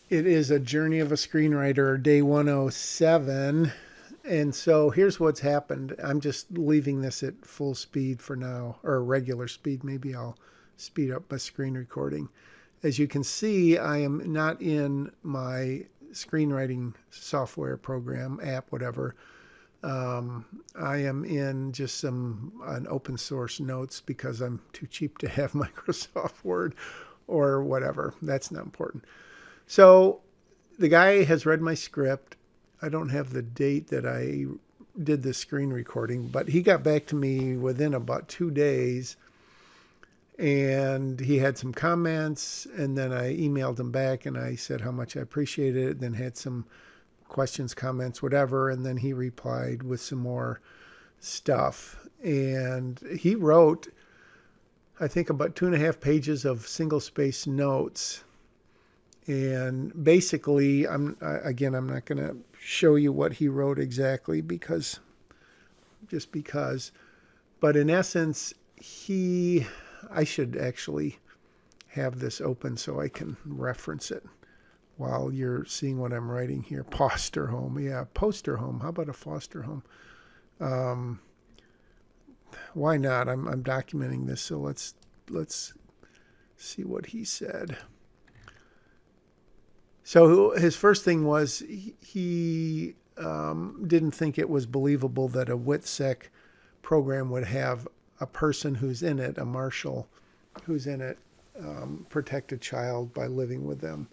It is a journey of a screenwriter, day 107. And so here's what's happened. I'm just leaving this at full speed for now, or regular speed. Maybe I'll speed up my screen recording. As you can see, I am not in my screenwriting software program, app, whatever. I am in just an open source notes because I'm too cheap to have Microsoft Word or whatever. That's not important. So the guy has read my script. I don't have the date that I did the screen recording, but he got back to me within about 2 days, and he had some comments, and then I emailed him back and I said how much I appreciated it, then had some questions, comments, whatever, and then he replied with some more stuff. And he wrote, I think, about 2.5 pages of single space notes. And basically, I'm not going to show you what he wrote exactly because, but in essence, I should actually have this open so I can reference it while you're seeing what I'm writing here. Foster home. Yeah, poster home. How about a foster home? Why not? I'm documenting this, so let's see what he said. So his first thing was he didn't think it was believable that a WITSEC program would have a person who's in it, a marshal who's in it, protect a child by living with them.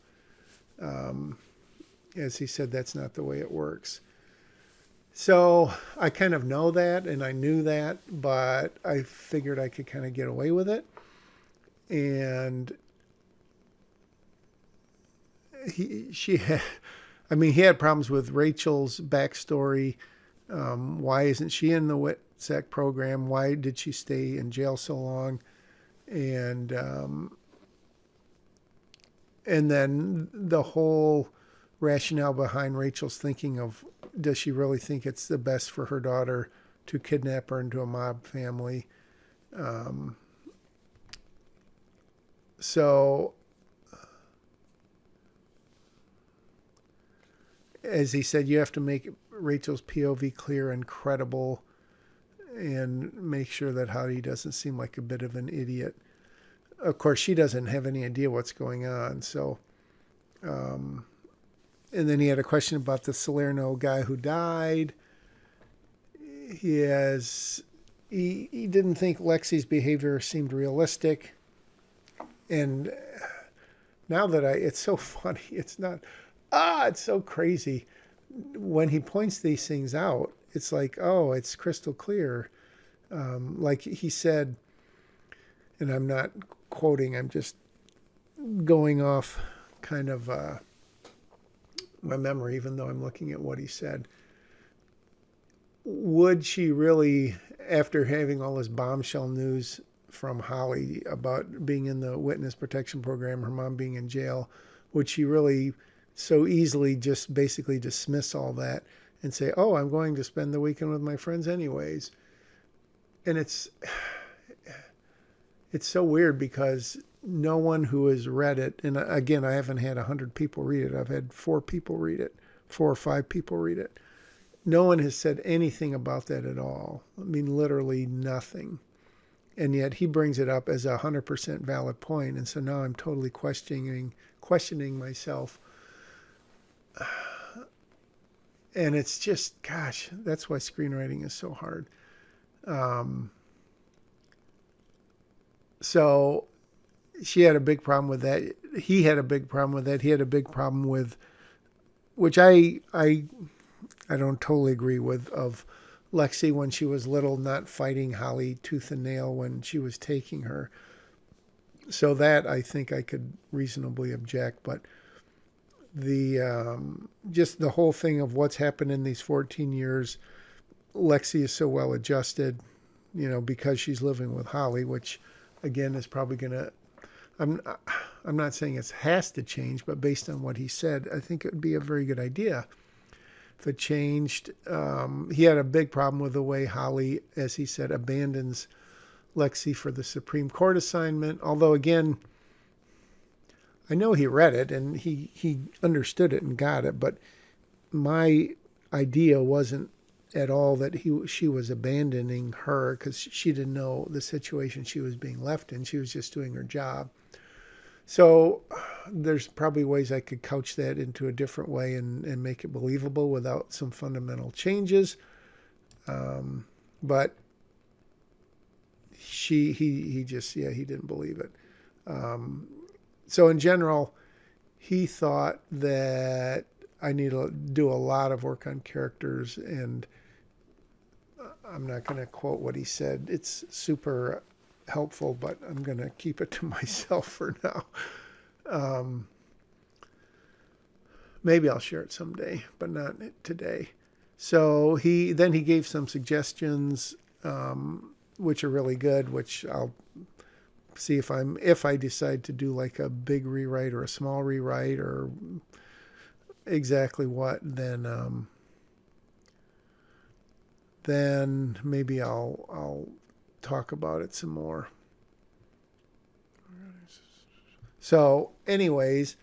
As he said, that's not the way it works. So I kind of know that, and I knew that, but I figured I could kind of get away with it. And he had problems with Rachel's backstory. Why isn't she in the WITSEC program? Why did she stay in jail so long? And then the whole rationale behind Rachel's thinking of, does she really think it's the best for her daughter to kidnap her into a mob family? So as he said, you have to make Rachel's POV clear and credible and make sure that Howdy doesn't seem like a bit of an idiot. Of course, she doesn't have any idea what's going on. So, and then he had a question about the Salerno guy who died. He didn't think Lexi's behavior seemed realistic. And now that it's so funny, it's not, it's so crazy. When he points these things out, it's like, oh, it's crystal clear. Like he said, and I'm not quoting, I'm just going off kind of my memory, even though I'm looking at what he said. Would she really, after having all this bombshell news from Holly about being in the witness protection program, her mom being in jail, would she really so easily just basically dismiss all that and say, oh, I'm going to spend the weekend with my friends anyways? And it's so weird because no one who has read it, and again, I haven't had 100 people read it. I've had 4 or 5 people read it. No one has said anything about that at all. I mean, literally nothing. And yet he brings it up as a 100% valid point. And so now I'm totally questioning myself. And it's just, gosh, that's why screenwriting is so hard. So she had a big problem with that. He had a big problem with that. He had a big problem with, which I don't totally agree with, of Lexi when she was little not fighting Holly tooth and nail when she was taking her. So that I think I could reasonably object, but the just the whole thing of what's happened in these 14 years, Lexi is so well adjusted, because she's living with Holly, which again is probably gonna. I'm not saying it has to change, but based on what he said, I think it would be a very good idea if it changed. He had a big problem with the way Holly, as he said, abandons Lexi for the Supreme Court assignment. Although, again, I know he read it and he understood it and got it, but my idea wasn't at all that she was abandoning her because she didn't know the situation she was being left in. She was just doing her job. So there's probably ways I could couch that into a different way and make it believable without some fundamental changes. But he just, yeah, he didn't believe it. So in general, he thought that I need to do a lot of work on characters, and I'm not going to quote what he said. It's super helpful, but I'm going to keep it to myself for now. Maybe I'll share it someday, but not today. So he gave some suggestions, which are really good, which I'll see if I decide to do like a big rewrite or a small rewrite or exactly what, then maybe I'll talk about it some more. So anyways,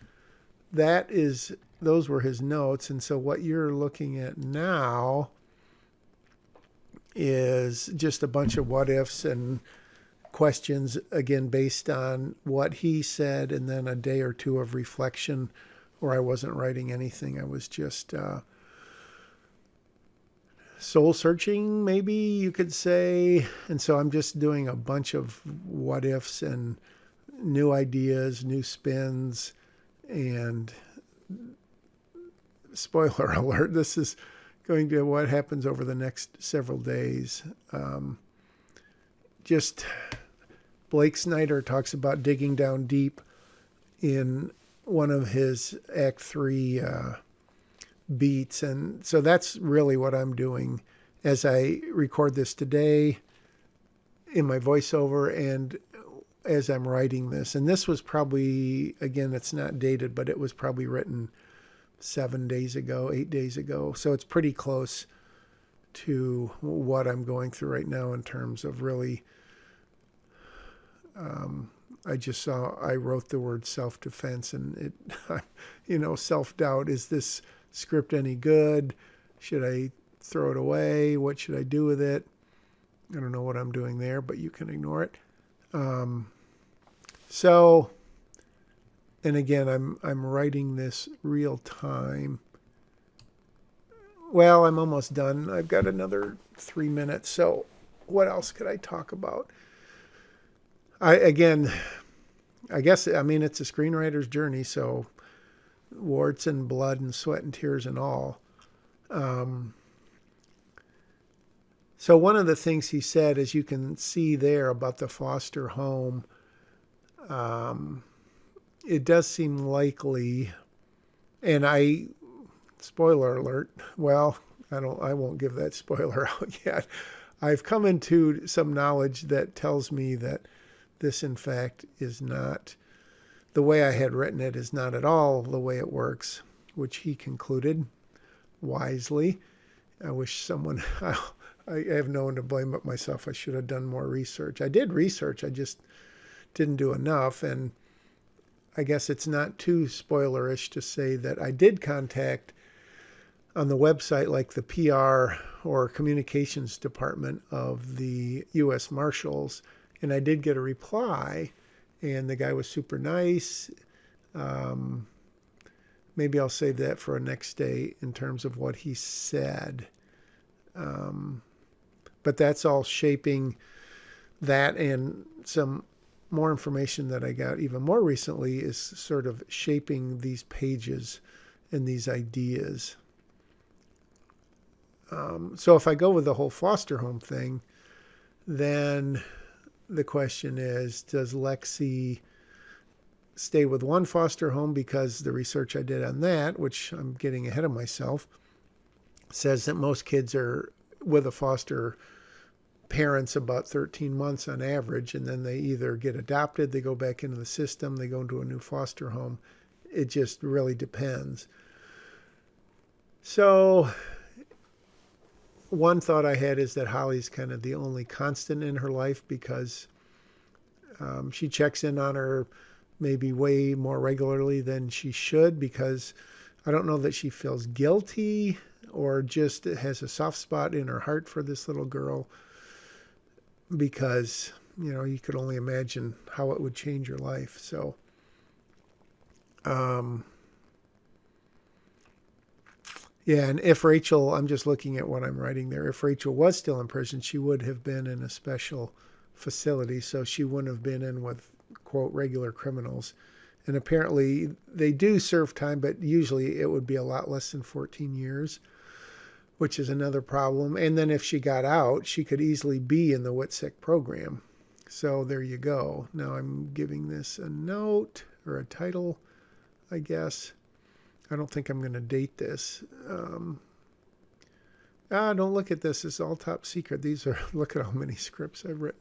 those were his notes. And so what you're looking at now is just a bunch of what ifs and questions, again, based on what he said, and then a day or two of reflection where I wasn't writing anything. I was just soul searching, maybe you could say. And so I'm just doing a bunch of what ifs and new ideas, new spins, and spoiler alert, this is going to what happens over the next several days. Just Blake Snyder talks about digging down deep in one of his Act 3 beats. And so that's really what I'm doing as I record this today in my voiceover and as I'm writing this. And this was probably, again, it's not dated, but it was probably written 7 days ago, 8 days ago. So it's pretty close to what I'm going through right now in terms of really, I wrote the word self-defense, and it, self-doubt. Is this script any good? Should I throw it away? What should I do with it? I don't know what I'm doing there, but you can ignore it. So, and again, I'm writing this real time. Well, I'm almost done. I've got another 3 minutes. So what else could I talk about? I guess, it's a screenwriter's journey. So warts and blood and sweat and tears and all. So one of the things he said, as you can see there about the foster home, it does seem likely, and spoiler alert, well, I won't give that spoiler out yet. I've come into some knowledge that tells me that this, in fact, is not, the way I had written it is not at all the way it works, which he concluded wisely. I wish someone, I have no one to blame but myself. I should have done more research. I did research, I just didn't do enough. And I guess it's not too spoilerish to say that I did contact on the website, like the PR or communications department of the U.S. Marshals, and I did get a reply, and the guy was super nice. Maybe I'll save that for a next day in terms of what he said. But that's all shaping that, and some more information that I got even more recently is sort of shaping these pages and these ideas. So if I go with the whole foster home thing, then the question is, does Lexi stay with one foster home? Because the research I did on that, which I'm getting ahead of myself, says that most kids are with a foster parents about 13 months on average, and then they either get adopted, they go back into the system, they go into a new foster home. It just really depends. So one thought I had is that Holly's kind of the only constant in her life, because she checks in on her maybe way more regularly than she should, because I don't know that she feels guilty or just has a soft spot in her heart for this little girl, because, you could only imagine how it would change your life. So, yeah, and if Rachel, I'm just looking at what I'm writing there, if Rachel was still in prison, she would have been in a special facility, so she wouldn't have been in with, quote, regular criminals. And apparently they do serve time, but usually it would be a lot less than 14 years, which is another problem. And then if she got out, she could easily be in the WITSEC program. So there you go. Now I'm giving this a note or a title, I guess. I don't think I'm going to date this. Don't look at this. It's all top secret. These are, look at how many scripts I've written.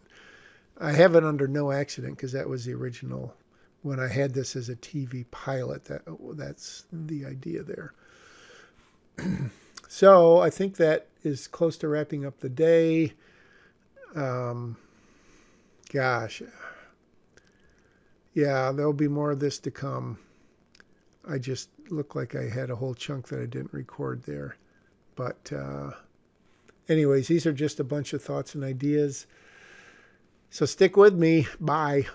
I have it under no accident because that was the original. When I had this as a TV pilot, that's the idea there. So I think that is close to wrapping up the day. Gosh. Yeah, there'll be more of this to come. I just looked like I had a whole chunk that I didn't record there. But anyways, these are just a bunch of thoughts and ideas. So stick with me. Bye.